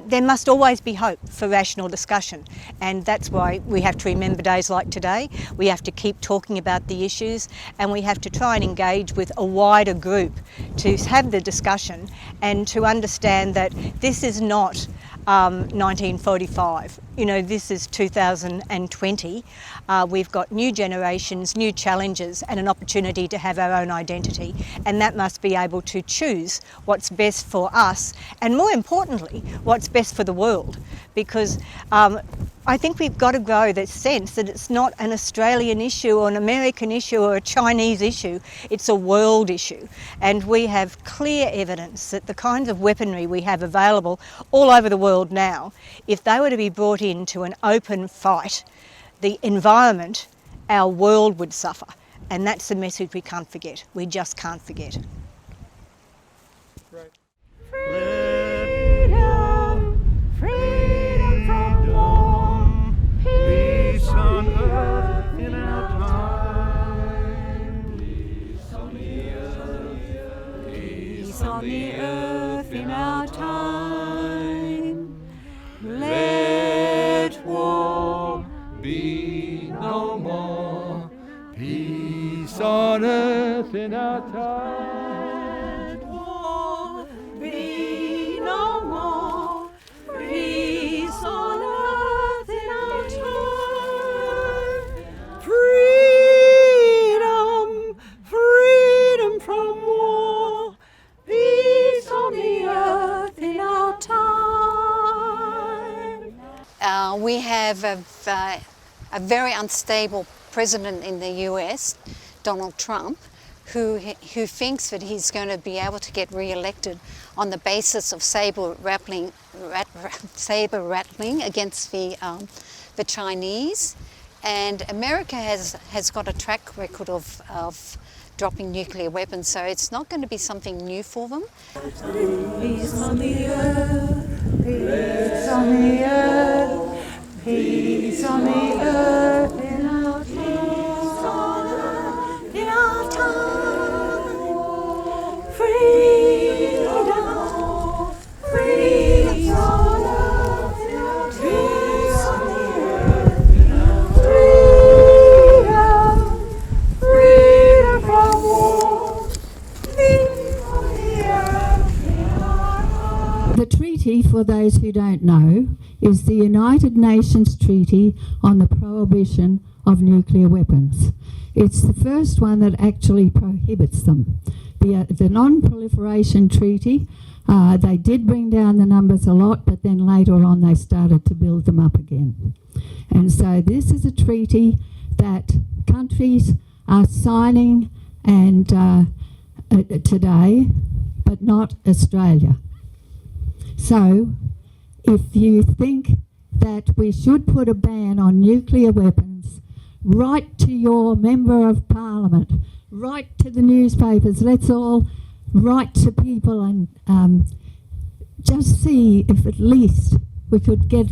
there must always be hope for rational discussion, and that's why we have to remember days like today. We have to keep talking about the issues, and we have to try and engage with a wider group to have the discussion and to understand that this is not 1945. You know, this is 2020. We've got new generations, new challenges, and an opportunity to have our own identity, and that must be able to choose what's best for us, and more importantly, what's best for the world, because I think we've got to grow this sense that it's not an Australian issue or an American issue or a Chinese issue, it's a world issue. And we have clear evidence that the kinds of weaponry we have available all over the world now, if they were to be brought into an open fight, the environment, our world would suffer. And that's the message we can't forget. We just can't forget. Right. Freedom from war, peace on earth in our time. Peace on the earth, peace on the earth in our time. Let war be no more, peace on earth in our time. Let war be no more, peace on earth in our time. Freedom, freedom from war, peace on the earth in our time. We have a very unstable president in the US, Donald Trump, who thinks that he's going to be able to get re-elected on the basis of saber rattling against the Chinese. And America has got a track record of dropping nuclear weapons, so it's not going to be something new for them. Peace on the earth, peace on the earth, peace on the earth in our time, in our time. Freedom, freedom, peace on the earth in our freedom, freedom from war, peace on the earth in our time. The treaty, for those who don't know, is the United Nations Treaty on the Prohibition of Nuclear Weapons. It's the first one that actually prohibits them. The Non-Proliferation Treaty, they did bring down the numbers a lot, but then later on they started to build them up again. And so this is a treaty that countries are signing and today, but not Australia. So if you think that we should put a ban on nuclear weapons, write to your Member of Parliament, write to the newspapers, let's all write to people and just see if at least we could get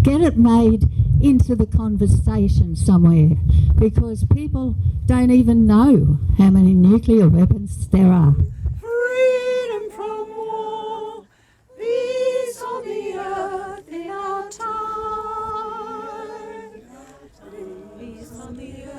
it made into the conversation somewhere, because people don't even know how many nuclear weapons there are. Freedom from war, peace on the earth in our time. Peace on the earth.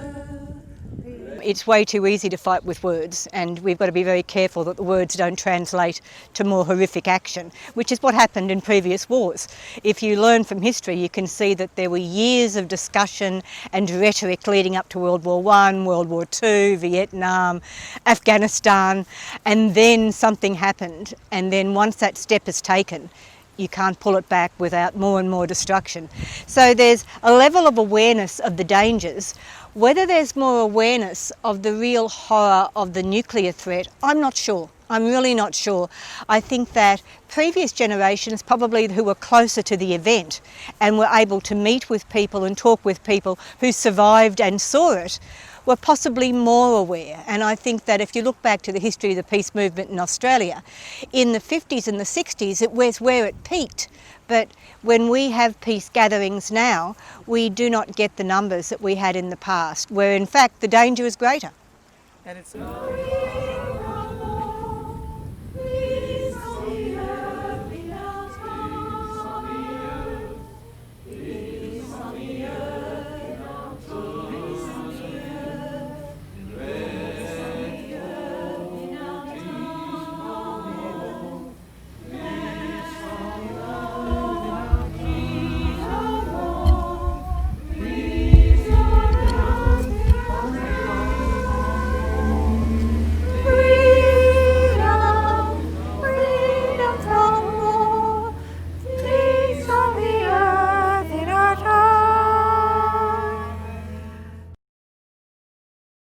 It's way too easy to fight with words, and we've got to be very careful that the words don't translate to more horrific action, which is what happened in previous wars. If you learn from history, you can see that there were years of discussion and rhetoric leading up to World War I, World War II, Vietnam, Afghanistan, and then something happened, and then once that step is taken, you can't pull it back without more and more destruction. So there's a level of awareness of the dangers. Whether there's more awareness of the real horror of the nuclear threat, I'm not sure. I'm really not sure. I think that previous generations, probably who were closer to the event and were able to meet with people and talk with people who survived and saw it, were possibly more aware. And I think that if you look back to the history of the peace movement in Australia, in the 50s and the 60s, it was where it peaked. But when we have peace gatherings now, we do not get the numbers that we had in the past, where in fact the danger is greater. And it's